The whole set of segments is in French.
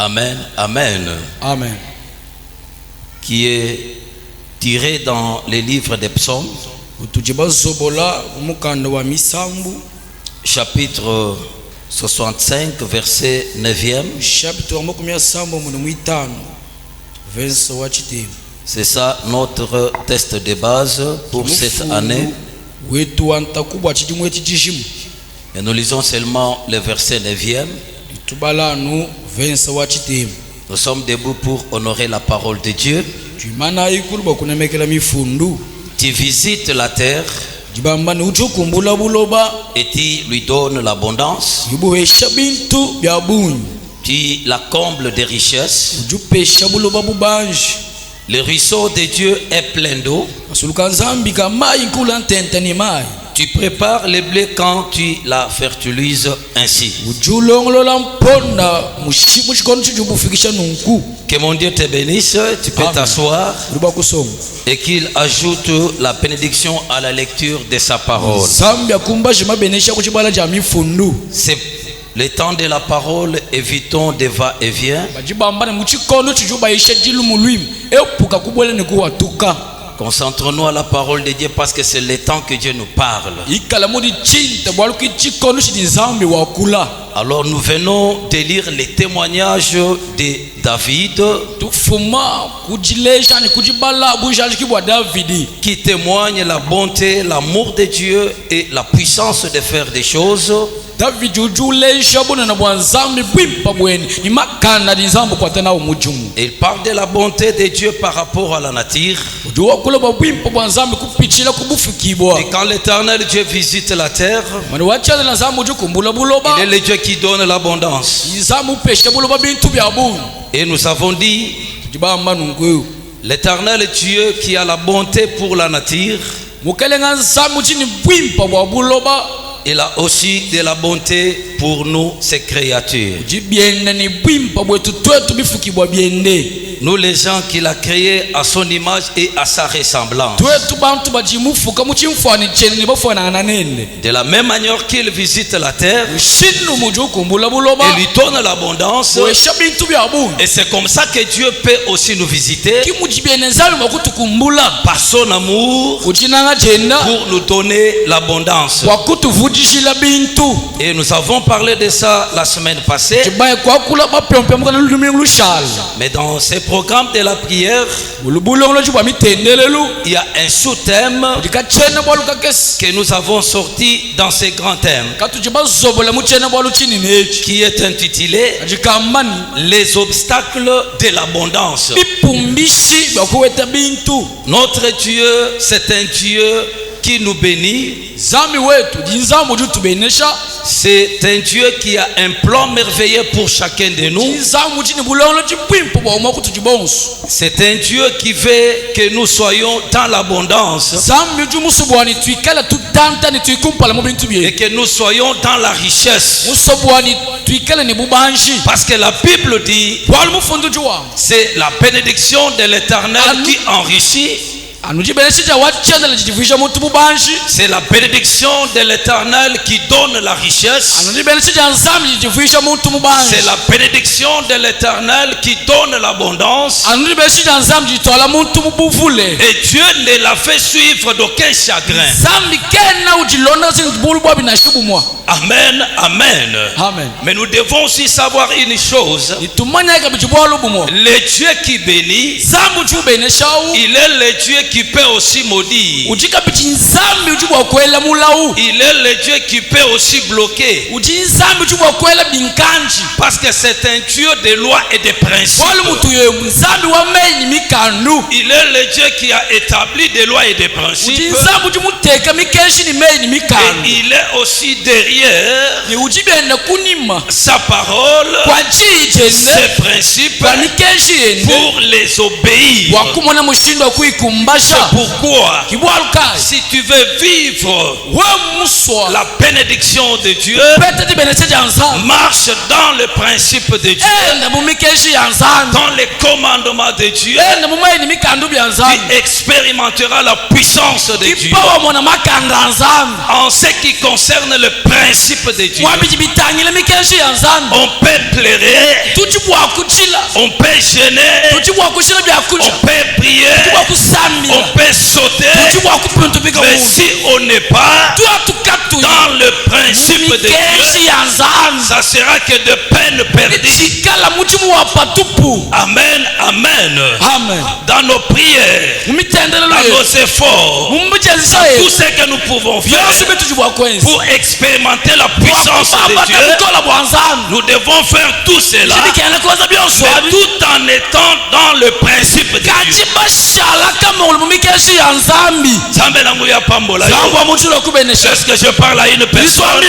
Amen, amen. Amen. Qui est tiré dans les livres des psaumes, chapitre 65, verset 9e. C'est ça notre test de base pour cette année. Et nous lisons seulement le verset 9e. Nous sommes debout pour honorer la parole de Dieu. Tu visites la terre et tu lui donnes l'abondance. Tu la combles de richesses. Le ruisseau de Dieu est plein d'eau. Tu prépares le blé quand tu la fertilises ainsi. Que mon Dieu te bénisse. Tu peux t'asseoir et qu'il ajoute la bénédiction à la lecture de sa parole. C'est le temps de la parole, évitons des va-et-vient. Concentrons-nous à la parole de Dieu parce que c'est le temps que Dieu nous parle. Alors nous venons de lire les témoignages de David qui témoigne la bonté, l'amour de Dieu et la puissance de faire des choses. Il parle de la bonté de Dieu par rapport à la nature. Et quand l'Éternel Dieu visite la terre, il est le Dieu qui donne l'abondance. Et nous avons dit, l'Éternel Dieu qui a la bonté pour la nature, il a aussi de la bonté pour nous, ses créatures. Nous les gens qu'il a créés à son image et à sa ressemblance. De la même manière qu'il visite la terre, il lui donne l'abondance. Et c'est comme ça que Dieu peut aussi nous visiter par son amour pour nous donner l'abondance. Et nous avons parlé de ça la semaine passée. Mais dans ces programmes de la prière, il y a un sous-thème que nous avons sorti dans ces grands thèmes qui est intitulé Les obstacles de l'abondance. Notre Dieu, c'est un Dieu qui nous bénit. C'est un Dieu qui a un plan merveilleux pour chacun de nous. C'est un Dieu qui veut que nous soyons dans l'abondance et que nous soyons dans la richesse. Parce que la Bible dit, c'est la bénédiction de l'Éternel qui enrichit. C'est la bénédiction de l'Éternel qui donne la richesse. C'est la bénédiction de l'Éternel qui donne l'abondance. Et Dieu ne l'a fait suivre d'aucun chagrin. Amen, amen, amen. Mais nous devons aussi savoir une chose. Le Dieu qui bénit, il est le Dieu qui peut aussi maudire. Il est le Dieu qui peut aussi bloquer. Parce que c'est un Dieu de loi et de principes. Il est le Dieu qui a établi des lois et des principes. Et il est aussi derrière sa parole, ses principes pour les obéir. C'est pourquoi si tu veux vivre la bénédiction de Dieu, marche dans le principe de Dieu, dans les commandements de Dieu, tu expérimenteras la puissance de Dieu. En ce qui concerne le principe de Dieu, on peut pleurer, on peut gêner, on peut prier, on peut sauter, mais si on n'est pas dans le principe de Dieu, ça sera que de peine perdue. Amen, amen. Dans nos prières, dans nos efforts, dans tout ce que nous pouvons faire pour expérimenter la puissance de Dieu, nous devons faire tout cela, mais tout en étant dans le principe de Dieu. Est-ce que je parle à une personne?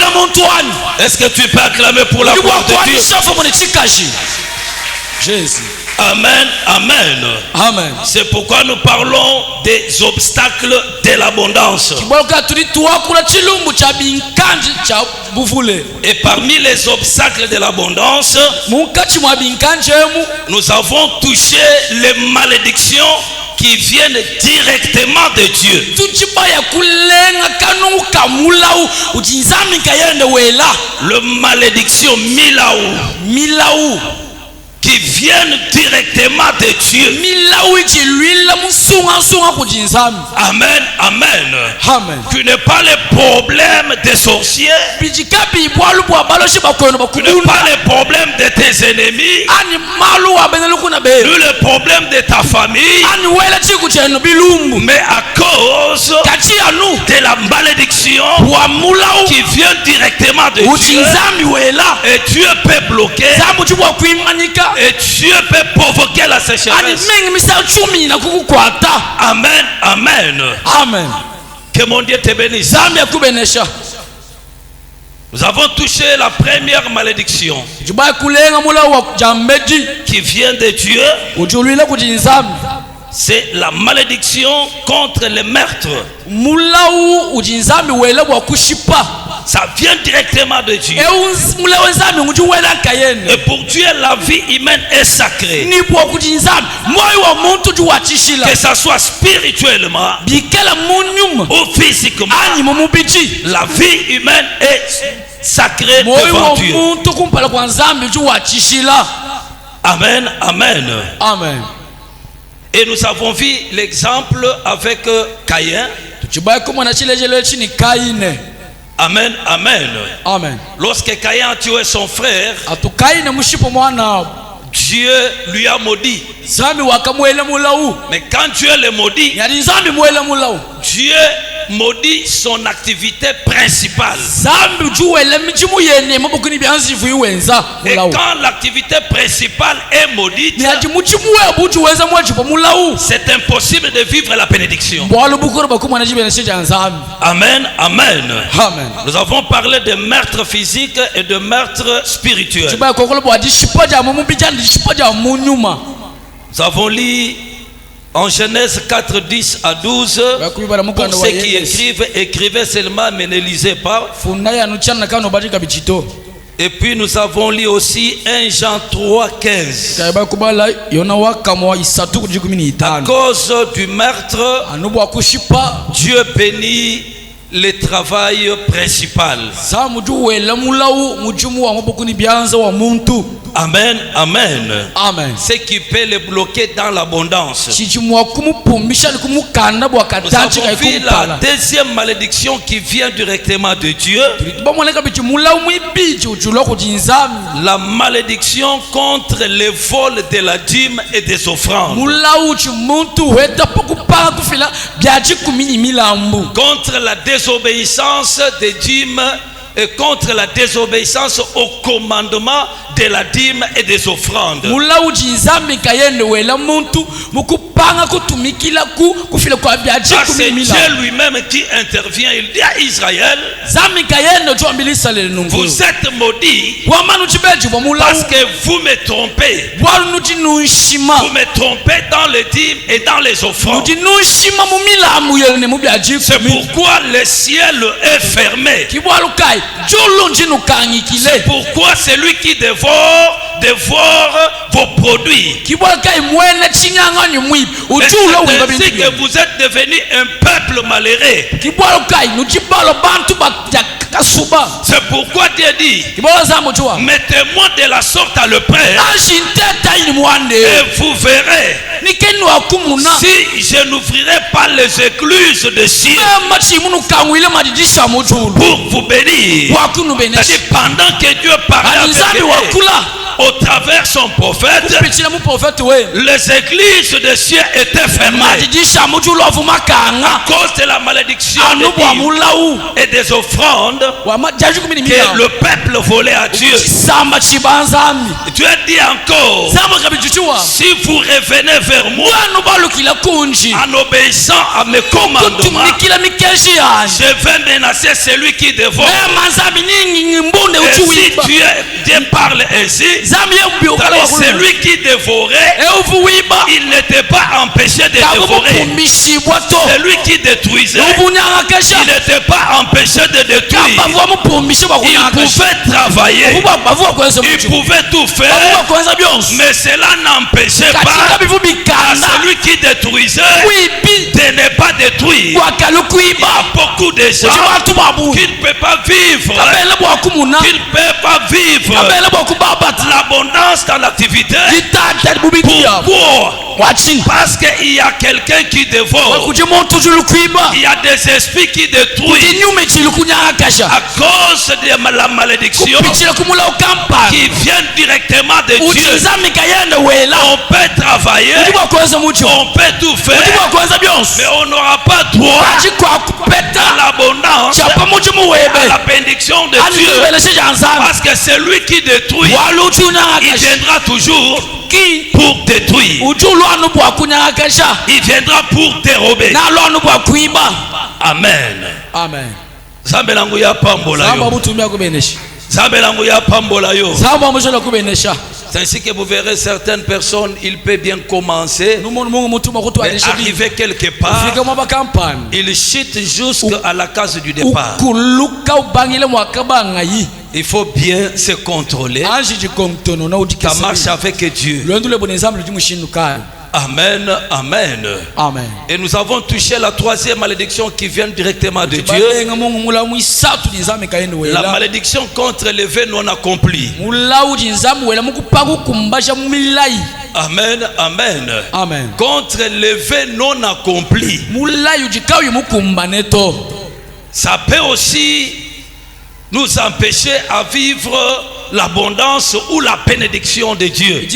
Est-ce que tu peux acclamer pour la gloire de Dieu? Jésus. Amen, amen. Amen. C'est pourquoi nous parlons des obstacles de l'abondance. Et parmi les obstacles de l'abondance, nous avons touché les malédictions qui viennent directement de Dieu. Le malédiction milaou qui viennent directement de Dieu. Amen, amen. Tu n'es pas le problème des sorciers. Tu n'es pas le problème de tes ennemis. Ni le problème de ta famille. Mais à cause de la malédiction qui vient directement de Dieu, et Dieu peut bloquer, et Dieu peut provoquer la sécheresse. Amen, amen. Amen. Que mon Dieu te bénisse. Nous avons touché la première malédiction qui vient de Dieu. C'est la malédiction contre les meurtres. Ça vient directement de Dieu. Et pour Dieu, la vie humaine est sacrée. Que ça soit spirituellement ou physiquement, la vie humaine est sacrée devant Dieu. Amen, amen. Amen. Et nous avons vu l'exemple avec Caïn. Amen, amen. Amen. Lorsque Caïn a tué son frère, Dieu lui a maudit. Mais quand Dieu le maudit, Dieu maudit son activité principale. Et quand l'activité principale est maudite, c'est impossible de vivre la bénédiction. Amen, amen. Nous avons parlé de meurtre physique et de meurtre spirituel. Nous avons lu en Genèse 4, 10 à 12, pour ceux qui écrivent, écrivez seulement, mais ne lisez pas. Et puis nous avons lu aussi 1 Jean 3, 15. À cause du meurtre, Dieu bénit le travail principal. Amen, amen. Amen. Ce qui peut le bloquer dans l'abondance. Nous avons vu la deuxième malédiction qui vient directement de Dieu. La malédiction contre le vol de la dîme et des offrandes. Contre la désobéissance des dîmes et contre la désobéissance au commandement de la dîme et des offrandes. C'est Dieu lui-même qui intervient. Il dit à Israël, vous êtes maudits parce que vous me trompez. Vous me trompez dans les dîmes et dans les offrandes. C'est pourquoi le ciel est fermé. C'est pourquoi celui qui dévore vos produits. C'est ainsi que vous êtes devenu un peuple malheureux. C'est pourquoi Dieu dit, mettez-moi de la sorte à le Père, Et vous verrez, si je n'ouvrirai pas les écluses de cieux pour vous bénir, c'est-à-dire pendant que Dieu parlait avec au travers son prophète, les églises de cieux étaient fermées à cause de la malédiction et des offrandes que le peuple volait à Dieu. Dieu dit encore, si vous revenez vers moi en obéissant à mes commandements, je vais menacer celui qui dévore. Et si Dieu parle ainsi, celui qui dévorait, il n'était pas empêché de dévorer. Celui qui détruisait, il n'était pas empêché de détruire. Il pouvait travailler, il pouvait tout faire, mais cela n'empêchait pas à celui qui détruisait de ne pas détruire. Il y a beaucoup de gens qui ne peuvent pas vivre, qui ne peuvent pas vivre l'abondance dans l'activité. Pourquoi? Parce qu'il y a quelqu'un qui dévore. Il y a des esprits qui détruisent à cause de la malédiction qui vient directement de Dieu. On peut travailler, on peut tout faire, mais on n'aura pas droit à l'abondance, à la bénédiction de Dieu. Parce que celui qui détruit, il viendra toujours pour détruire. Il viendra pour dérober. Amen. Amen. C'est ainsi que vous verrez certaines personnes, il peut bien commencer, mais arriver quelque part, il chute jusqu'à la case du départ. Il faut bien se contrôler. Ça marche avec Dieu. Amen, amen, amen. Et nous avons touché la troisième malédiction qui vient directement de Dieu. La malédiction contre les vœux non accomplis. Amen, amen, amen. Contre les vœux non accomplis. Ça peut aussi nous empêcher à vivre l'abondance ou la bénédiction de Dieu.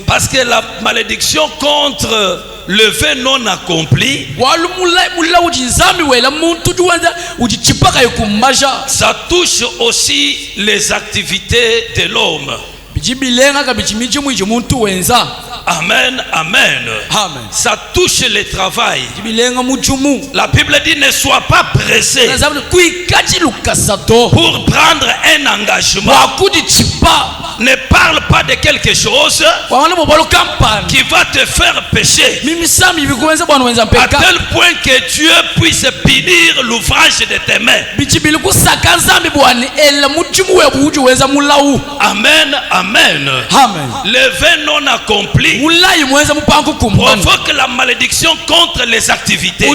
Parce que la malédiction contre le vœu non accompli, ça touche aussi les activités de l'homme. Amen, amen, amen. Ça touche le travail. La Bible dit ne sois pas pressé pour prendre un engagement. Ne parle pas de quelque chose qui va te faire pécher à tel point que Dieu puisse punir l'ouvrage de tes mains. Amen, amen, amen. Le vœu non accompli provoque la malédiction contre les activités.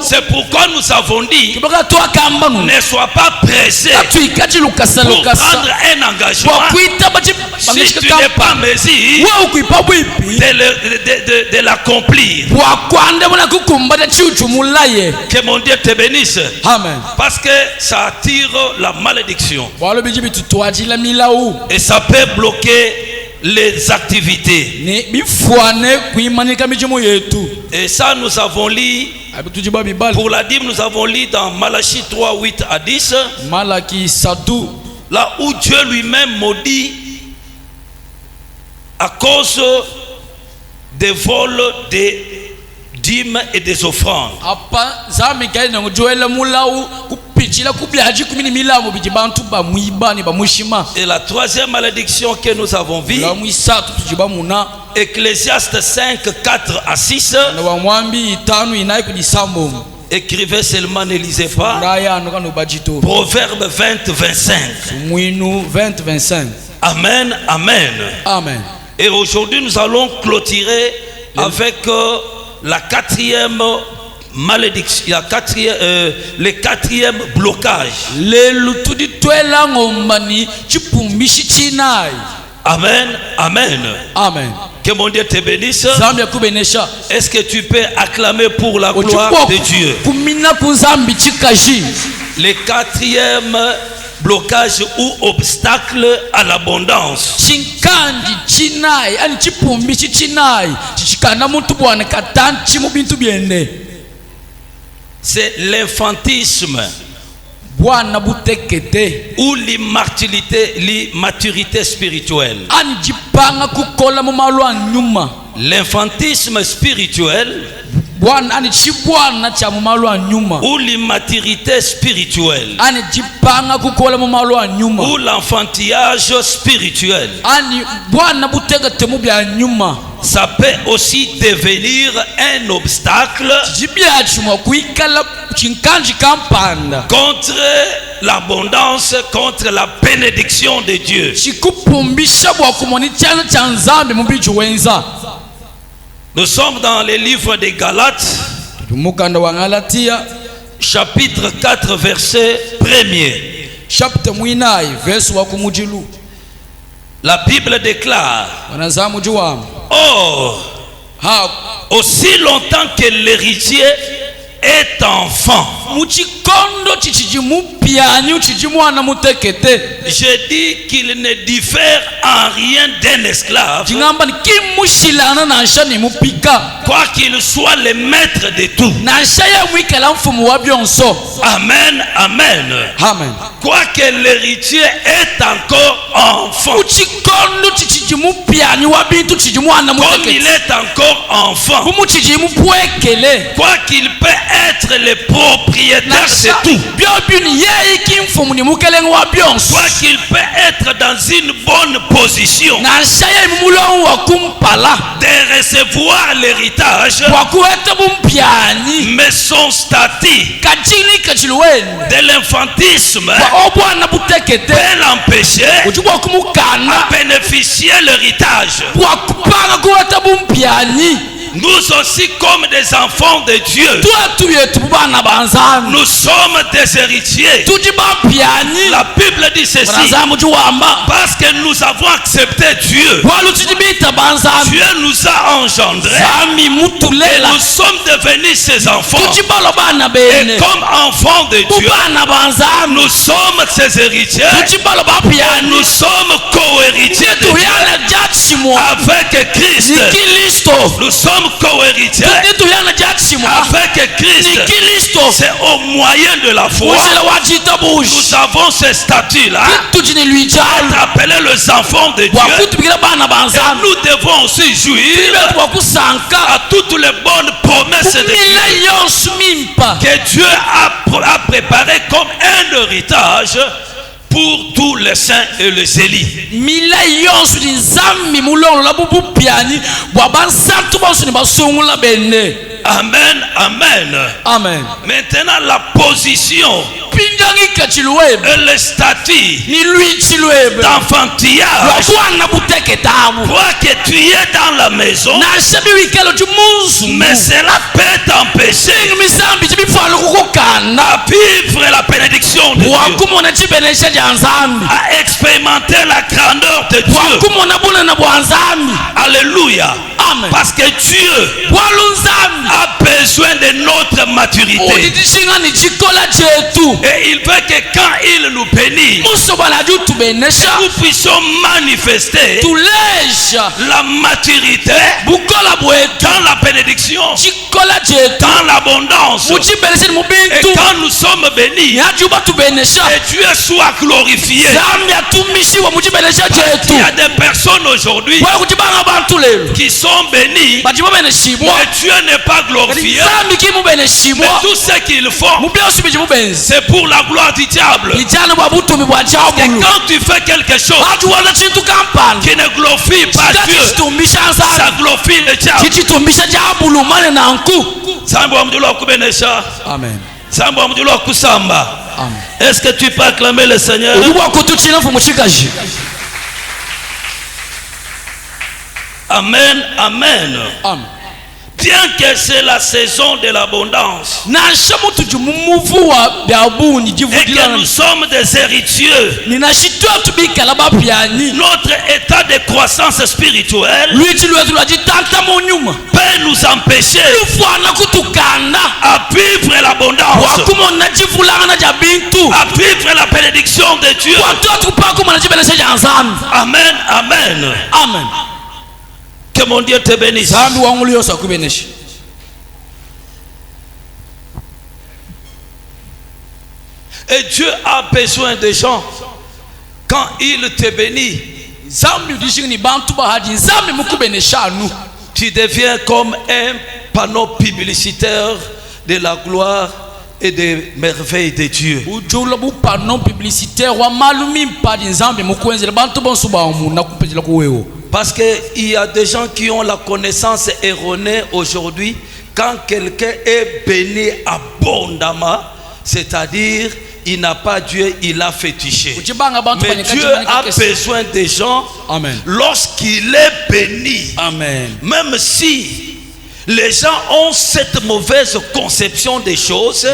C'est pourquoi nous avons dit ne sois pas pressé pour prendre un engagement si tu n'es pas mesure de l'accomplir. Que mon Dieu te bénisse. Amen. Parce que ça attire la malédiction et ça peut bloquer les activités. Et ça nous avons lu pour la dîme, nous avons lu dans Malachie 3, 8 à 10, là où Dieu lui-même maudit à cause des vols des dîmes et des offrandes. Et la troisième malédiction que nous avons vue, Ecclésiaste 5, 4 à 6, écrivez seulement, ne lisez pas. Proverbe 20, 25. Amen, amen, amen. Et aujourd'hui nous allons clôturer avec la quatrième malédiction, le quatrième blocage. Amen, amen. Amen. Que mon Dieu te bénisse. Est-ce que tu peux acclamer pour la gloire de Dieu? Le quatrième blocage ou obstacle à l'abondance. C'est l'infantisme ou l'immaturité spirituelle. L'infantisme spirituel ou l'immaturité spirituelle ou l'enfantillage spirituel, ça peut aussi devenir un obstacle contre l'abondance, contre la bénédiction de Dieu. Nous sommes dans les livres des Galates, chapitre 4, verset 1er. La Bible déclare: Or, aussi longtemps que l'héritier est enfant, je dis qu'il ne diffère en rien d'un esclave, quoi qu'il soit le maître de tout. Amen, amen. Amen. Quoi que l'héritier est encore enfant, comme il est encore enfant, quoi qu'il peut être le propriétaire de tout, quoi qu'il peut être dans une bonne position de recevoir l'héritage, mais son statut de l'infantisme peut l'empêcher à bénéficier de l'héritage. Nous aussi, comme des enfants de Dieu, nous sommes des héritiers. La Bible dit ceci: parce que nous avons accepté Dieu, Dieu nous a engendrés et nous sommes devenus ses enfants. Et comme enfants de Dieu, nous sommes ses héritiers et nous sommes co-héritiers de Dieu avec Christ. Nous sommes co-héritiers avec Christ. C'est au moyen de la foi nous avons ce statut-là, être appelés les enfants de Dieu. Et nous devons aussi jouir à toutes les bonnes promesses de Dieu que Dieu a préparé comme un héritage pour tous les saints et les élus. Amen, amen. Amen. Maintenant, la position et le statut d'enfantillage, toi que tu es dans la maison, mais cela peut t'empêcher à vivre la bénédiction de Dieu, à expérimenter la grandeur de Dieu. Alléluia. Amen. Parce que Dieu a besoin de notre maturité. Et il veut que quand il nous bénit, nous puissions manifester la maturité dans la bénédiction, dans l'abondance. Et quand nous sommes bénis, et Dieu soit glorifié. Il y a des personnes aujourd'hui qui sont bénis, mais Dieu n'est pas glorifié. Mais tout ce qu'ils font, c'est pour la gloire du diable. Et quand tu fais quelque chose qui ne glorifie pas Dieu, ça glorifie le diable. Amen. Est-ce que tu peux acclamer le Seigneur? Amen, amen. Amen. Bien que c'est la saison de l'abondance et que nous sommes des héritiers, notre état de croissance spirituelle peut nous empêcher à vivre l'abondance, à vivre la bénédiction de Dieu. Amen, amen, amen. Que mon Dieu te bénisse. Et Dieu a besoin de gens quand il te bénit. Tu deviens comme un panneau publicitaire de la gloire et des merveilles de Dieu. Parce qu'il y a des gens qui ont la connaissance erronée aujourd'hui. Quand quelqu'un est béni abondamment, c'est-à-dire il n'a pas Dieu, il a fétiché. Mais Dieu a besoin des gens lorsqu'il est béni. Amen. Même si les gens ont cette mauvaise conception des choses,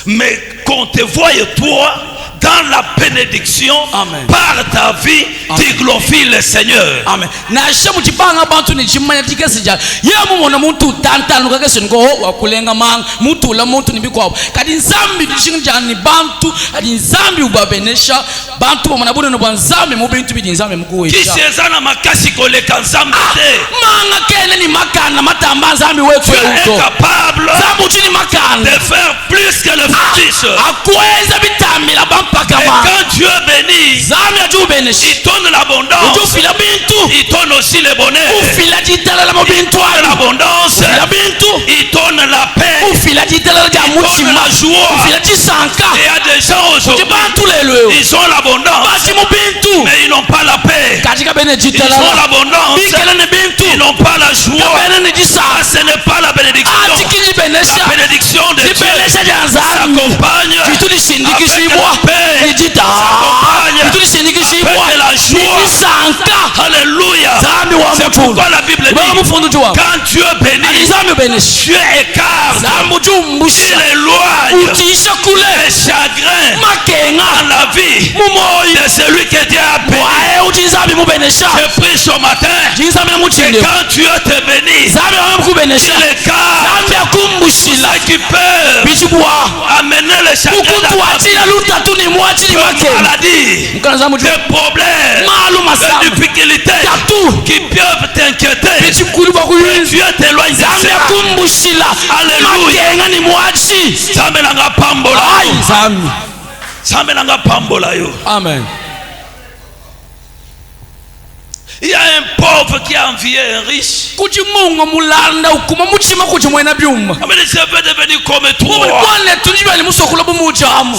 mais qu'on te voie toi dans la bénédiction. Amen. Par ta vie, tu glorifies le Seigneur. Amen. Tu es capable de faire plus que le fétiche. Et quand Dieu bénit, il donne l'abondance, il donne aussi le bonheur, il donne l'abondance, il donne la paix, il donne la joie. Et il y a des gens aujourd'hui, ils ont l'abondance, mais ils n'ont pas la paix. Ils ont l'abondance, ils n'ont pas la joie. Ce n'est pas la bénédiction. La bénédiction de Dieu s'accompagne avec la paix, s'accompagne avec la joie. Alléluia. C'est pourquoi la Bible dit, quand Dieu bénit, Dieu écarte, il éloigne les chagrins dans la vie de celui que Dieu a béni. Je prie ce matin que quand Dieu te bénit, il écarte ceux qui peuvent amener les chagrins dans la vie, de maladies, de problèmes, de difficultés qui peuvent t'inquiéter. Dieu t'éloigne de cela. Alléluia. Amen. Il y a un pauvre qui a envié un riche. Je veux devenir comme toi.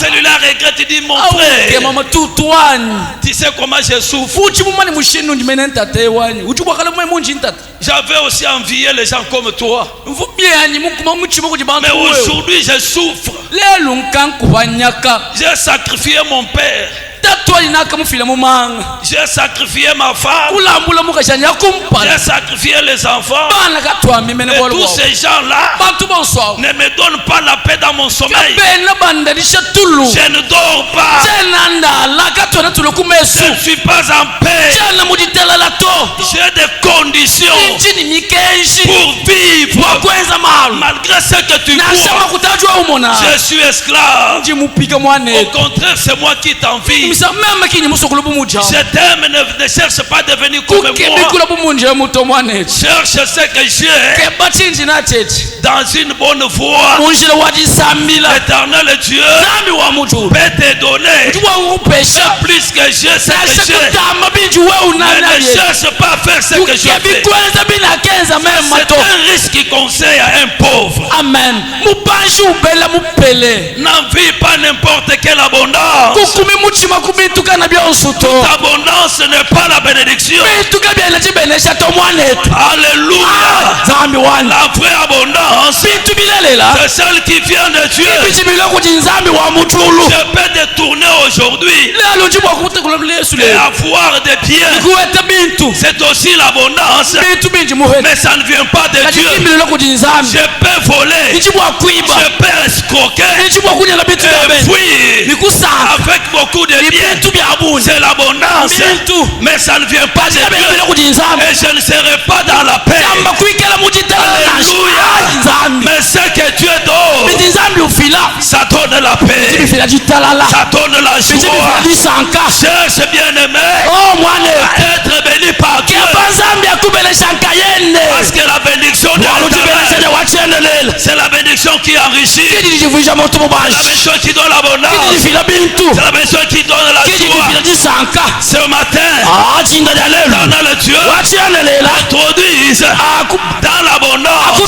Celui-là regrette, il dit, mon frère, tu sais comment je souffre. J'avais aussi envié les gens comme toi. Mais aujourd'hui je souffre. J'ai sacrifié mon père. J'ai sacrifié ma femme. J'ai sacrifié les enfants. Et tous ces gens-là ne me donnent pas la paix dans mon sommeil. Je ne dors pas. Je ne suis pas en paix. J'ai des conditions pour vivre. Malgré ce que tu vois, je suis esclave. Au contraire, c'est moi qui t'envie. Je t'aime, ne cherche pas à devenir comme moi. Cherche ce que j'ai dans une bonne voie. L'éternel Dieu peut te donner plus que j'ai, ce que j'ai. Mais ne cherche pas à faire ce que je fais. C'est un risque qui conseille à un pauvre. Amen. N'envie pas n'importe quelle abondance. Toute abondance n'est pas la bénédiction. Alléluia. La vraie abondance, c'est celle qui vient de Dieu. Je peux te tourner aujourd'hui Et avoir des biens, c'est aussi l'abondance. Mais ça ne vient pas de Dieu. Je peux voler, je peux escroquer, et fuir avec beaucoup de biens. C'est l'abondance. Mais ça ne vient pas de Dieu. Et je ne serai pas dans la paix. Alléluia. Mais ce que Dieu donne, ça donne la paix, ça donne la joie. Cherche bien aimé à être béni par Dieu. Parce que la bénédiction de l'Éternel, c'est la bénédiction qui enrichit, c'est la bénédiction qui donne l'abondance, c'est la bénédiction qui donne la joie. Ce matin, l'éternel Dieu introduise dans l'abondance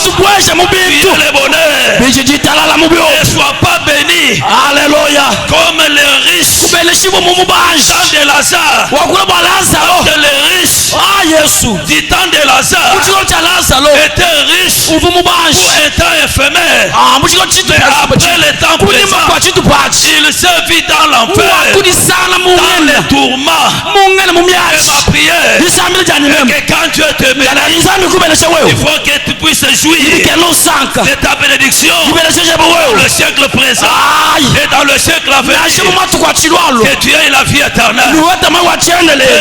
le bonheur. Ne sois pas béni. Alléluia. Comme les riches dans de Lazare. Parce que les riches du temps de Lazare étaient riches pour un temps éphémère. Mais après le temps présent, il se vit dans l'enfer, dans les tourments. Et ma prière, que quand Dieu te bénit, il faut que tu puisses jouir de ta bénédiction dans le siècle présent et dans le siècle à venir. Que tu aies la vie éternelle. Je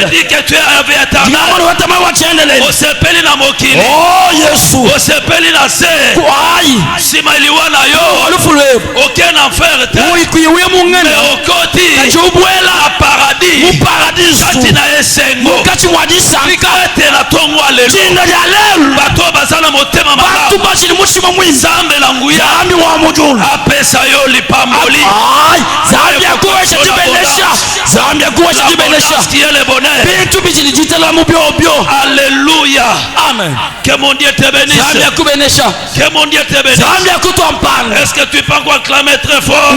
dis que tu aies la vie éternelle. Osepeli na mokili, osepeli na se, sima iliwa na yo, aucun enfer te, mais okoti na paradis, kati na esengo, kati na tongo alelu, bato bazana motema malamu, Nzambe la nguya, apesa yo lipamboli, Zambia kuwesha le bonheur. Alléluia. Amen. Que mon Dieu te bénisse. Que mon Dieu te bénisse. Est-ce que tu peux encore clamer très fort?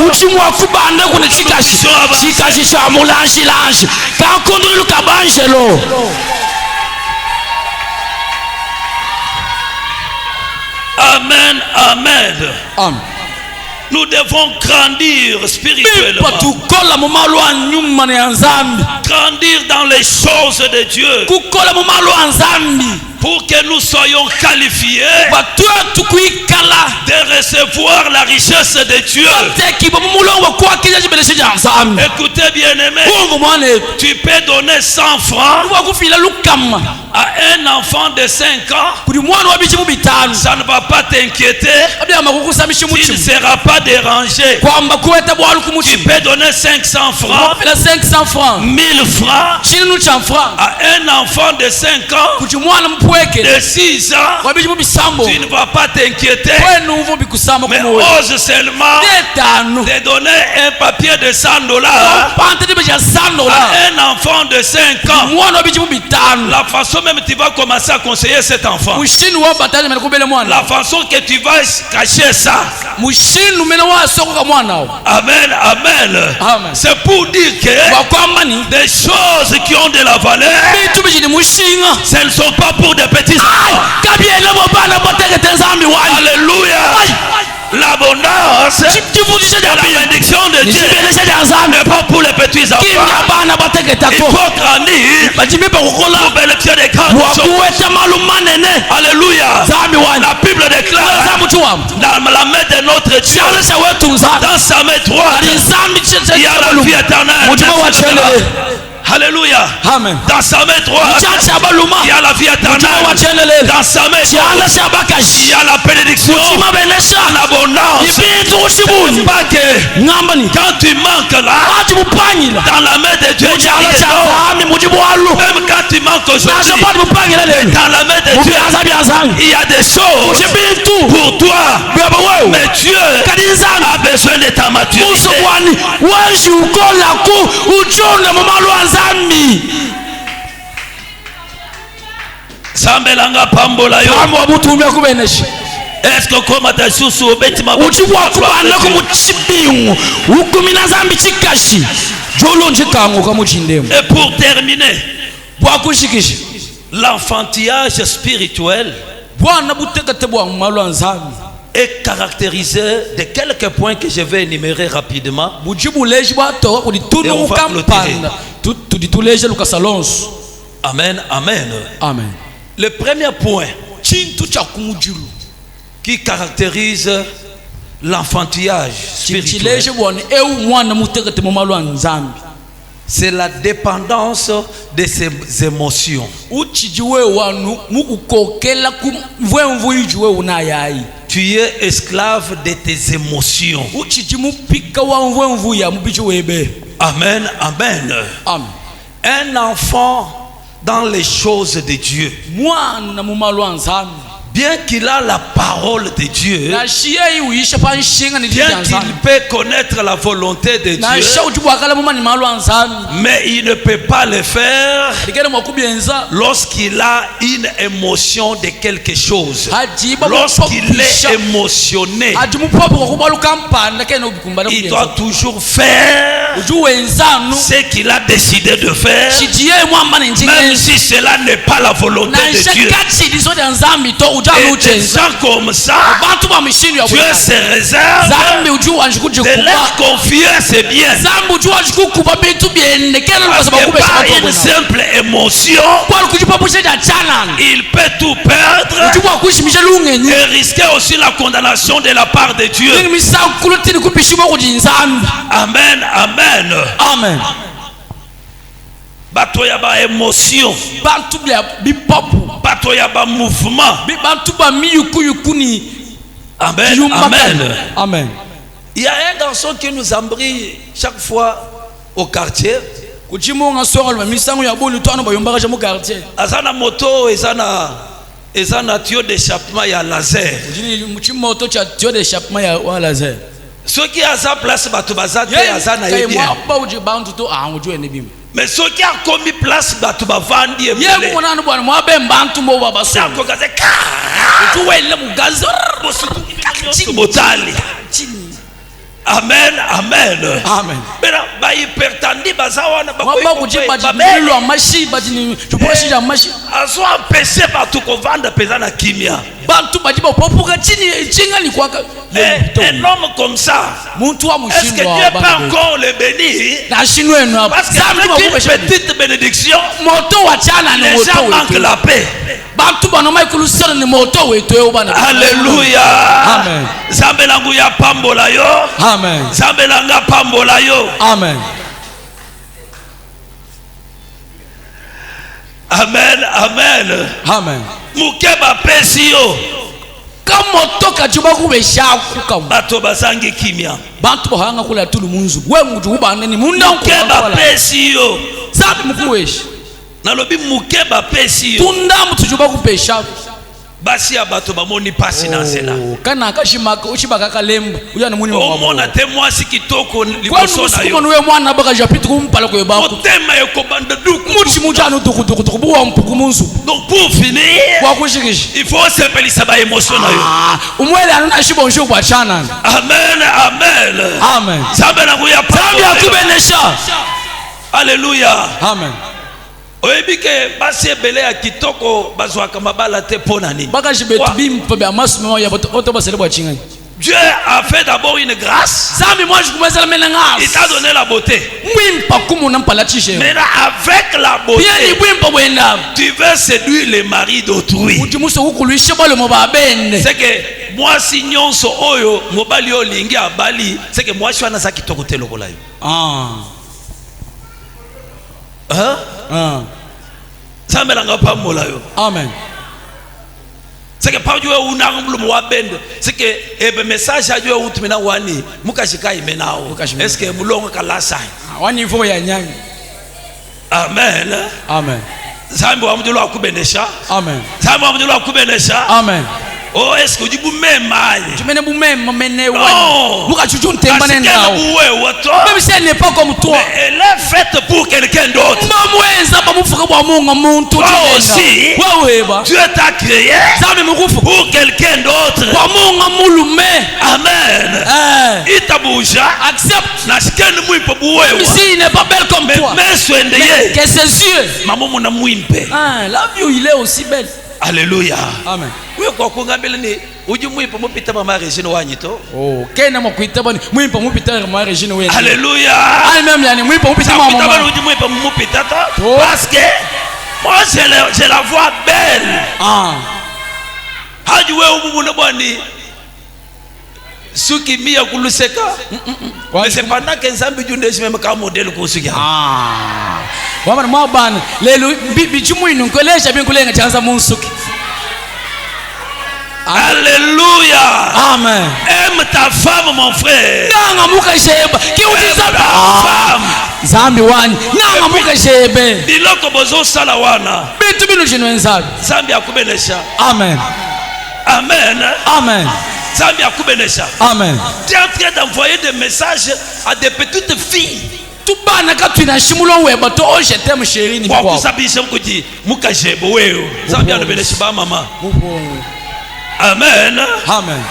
Amen. Amen. Amen. Nous devons grandir spirituellement. Grandir dans les choses de Dieu. Pour que nous soyons qualifiés de recevoir la richesse de Dieu. Écoutez bien aimé, tu peux donner 100 francs à un enfant de 5 ans. Ça ne va pas t'inquiéter. Tu ne seras pas dérangé. Tu peux donner 500 francs, 1000 francs à un enfant de 5 ans, de 6 ans. Tu ne vas pas t'inquiéter. Mais ose seulement de donner un papier de $100 à un enfant de 5 ans. La façon même tu vas commencer à conseiller cet enfant, la façon que tu vas cacher ça. Amen, amen. C'est pour dire que des choses qui ont de la valeur, ce ne sont pas pour des petits enfants. Alléluia. L'abondance, la bénédiction de Dieu n'est pas pour les petits enfants. Il faut grandir pour bénéficier des grandes choses. Alléluia. La Bible déclare dans la main de notre Dieu, dans sa main droite, il y a la vie éternelle. Alléluia. Amen. Dans sa main droite, il y a la vie éternelle. Dans sa main droite, il y a la bénédiction, l'abondance. Pas que quand tu manques là, dans la main de Dieu, il y a même quand tu manques aujourd'hui, dans la main de Dieu, il y a des choses pour toi. Mais Dieu a besoin de ta maturité. Sambelanga pambola yo. Est-ce que comme ta susu obeti mabuti kwa et pour terminer, l'enfantillage spirituel est caractérisé de quelques points que je vais énumérer rapidement. Amen, amen. Amen. Le premier point qui caractérise l'enfantillage spirituel, c'est la dépendance de ses émotions. Tu es esclave de tes émotions. Amen, amen. Un enfant dans les choses de Dieu, bien qu'il a la parole de Dieu, bien qu'il peut connaître la volonté de Dieu, mais il ne peut pas le faire lorsqu'il a une émotion de quelque chose, lorsqu'il est émotionné. Il doit toujours faire ce qu'il a décidé de faire, même si cela n'est pas la volonté de Dieu. Et des gens comme ça, Dieu se réserve de leur confier ses biens. Parce que par une simple émotion, il peut tout perdre et risquer aussi la condamnation de la part de Dieu. Amen, amen. Amen. Bato ya ba émotion, bato ya ba mouvement. Amen, amen. Amen. Il y a un garçon qui nous embrouille chaque fois au quartier. Azana moto, ezana tuyau d'échappement ya laser. Ceux qui a sa place, bato bazate azana yebi. Mais ceux qui a commis place, bato bavandi ebele. Amen, amen. Amen. Un homme comme ça, est-ce que Dieu peut encore le bénir? Parce qu'avec une petite bénédiction, les gens manquent la paix. Alléluia. Amen. Zambelangu ya pambola yo. Amen. Zambelanga pambola yo. Amen. Amen, amen. Amen. Mukeba pesi yo. Bato bazangi kimia. Mukeba pesi yo. Nalobi mukeba pesi yo. Basi ya bato bamoni pasi na nzela. Kana kashimaka uchibaka kalemba uya ni muni wa mona te mwasi kitoko liboso na yo. Kwa mwana baka japiti kumpala ko yebako. Otema yokobanda duku. Muchi mujano duku buwa mpuku munzu. Donc pour finir, kwa kushikishi, il faut s'appeler ba émotion na yo. Umwele anuna shibo nsho kwa chana. Amen, amen. Amen. Sabe na kuya pa. Sabe akubenesha. Alléluia. Amen. Oebike basi ebele ya kitoko bazwaka mabala te pona nini. Baka jibetu bimpa ba masumo ya boto basele bwa chinga. Dieu a fait d'abord une grâce. Il t'a donné la beauté. Mais là, avec la beauté, tu veux séduire les maris d'autrui. C'est que moi, si nous sommes oyo, mobali olingi abali, c'est que moi je suis un azaki tokote lokola yo. Amen. C'est que pas Dieu ou n'anglo wa bende. C'est que ebe message à Dieu ou tumina wani mukashika imenao. Est-ce que mulongo kalasa? Wani fo ya nyang. Amen. Amen. Zambo amdulo akubenesha. Amen. Zambo amdulo akubenesha. Amen. Oh, est-ce que tu peux même aller? Tu mènes vous-même, mais non. Vous avez toujours un même si elle n'est pas comme toi. Elle est faite pour quelqu'un d'autre. Toi aussi, Dieu t'a créé pour quelqu'un d'autre. Amen. Il t'a bougé. Accepte. Même s'il n'est pas belle comme toi. Mais que ses yeux. Maman, mon amour, la vie, il est aussi belle. Alléluia. Amen. Oui, quoi qu'on a belé, ou du moins pour mon pita ma régine wanito. Oh, qu'est-ce que kuita bani? Moi pour mon pita ma régine oui. Alléluia. Ah même là, moi pour mon pita ma maman. Ou du moins pour mon pita parce que moi j'ai la voix belle. Ah. Hadiwe ubu na bwani. Suki miya kuluseka. Mais c'est pendant que Nzambi junde je même comme modèle ko suki. Ah. Wama mwa bana lelo bichumu inu nkoleja binkulenga chanza munsuki. Alléluia. Amen. Aime ta femme mon frère. Nanga muka sheba. Ki utizaba femme. Zambi wani. Nanga muka shebe. Biloko bozo sala wana. Bitu binu chinwenzabi. Zambi akubenesha. Amen. Amen. Amen. Zambi akubenesha. Amen. Tu es en train d'envoyer des messages à des petites filles. Tubana katwina shimulo weba to je t'aime chérie ni kwa kusabisha mkuji mukajebo wewe. Zambi anobenesha ba mama. Amen. Amen.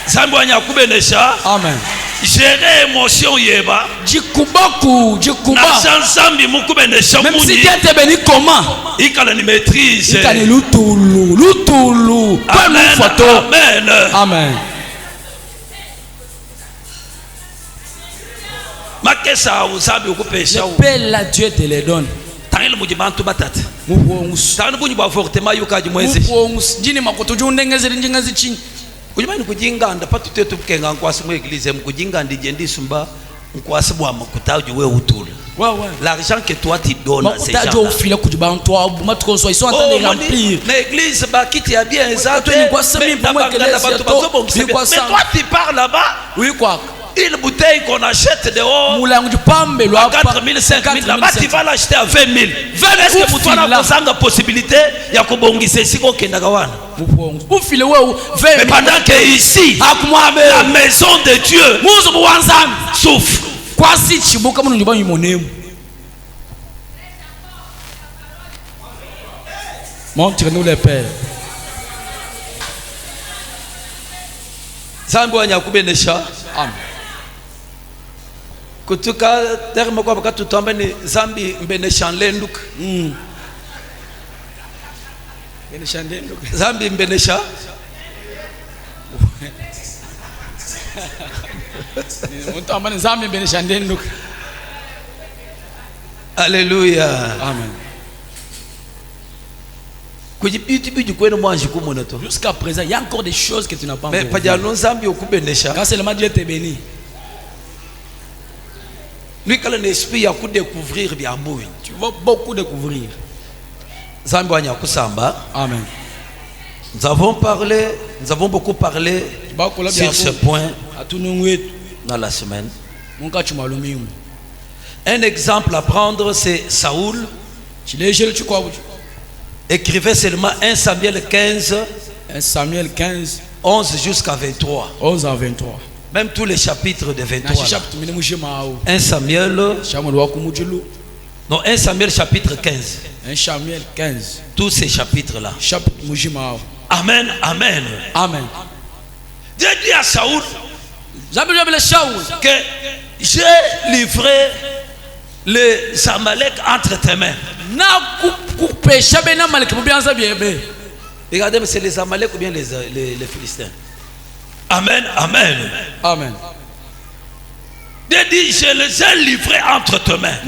Zambi wanya akubenesha. Amen. Gérer émotion yeba. Jikubaku, jikuba. Na Zambi mukubenesha muni. Même si tu es béni comment? Ikala ni maîtrise. Ikala ni lutulu, lutulu. Amen. Amen. Amen. Le Père là Dieu te les donne. Tangele mujibantu batata. Mupongus. Tangele bunyi ba fortement yukaji mwezi. Mupongus. Jini makoto jundengeze njingazi chini. Kujimani kujinga ndapa tutetu kenga nkwasi mu église mukujinga ndije ndisumba nkwasi bwa makutaji we utula. L'argent que toi tu donnes à ces gens. Makutaji ofila kujibantu matuko so ils sont en train de remplir. Na église ba kiti ya bien ça. Toi ni kwa sami pour moi que mais toi tu parles là-bas. Oui quoi. Une bouteille qu'on achète dehors à 4 000, 5 000, là-bas tu vas l'acheter à 20 000. Est-ce que pour toi tu as la possibilité de mais pendant que ici, la maison de Dieu souffre. Montre-nous les pères. Amen. Kutuka terme kwa bakatu tambeni Zambi mbenesha lenduk. Mbenesha lenduk. Zambi mbenesha. Mutambani Zambi mbenesha lenduk. Alléluia. Amen. Jusqu'à présent, il y a encore des choses que tu n'as pas encore. Mais quand seulement Dieu te bénit. Lui, quand l'esprit a pu découvrir bien, tu vas beaucoup découvrir. Amen. Nous avons beaucoup parlé sur ce point dans la semaine. Un exemple à prendre, c'est Saoul. Écrivez seulement 1 Samuel 15. 1 Samuel 15. 11 jusqu'à 23. 11 à 23. Même tous les chapitres de 23. 1 Samuel. Non, 1 Samuel chapitre 15. 1 Samuel 15. Tous ces chapitres-là. Amen, amen. Amen. Dieu dit à Saoul que j'ai livré les Amalek entre tes mains. Regardez, mais c'est les Amalek ou bien les Philistins. Amen, amen. Amen. Dieu dit, je les ai livrés entre tes mains.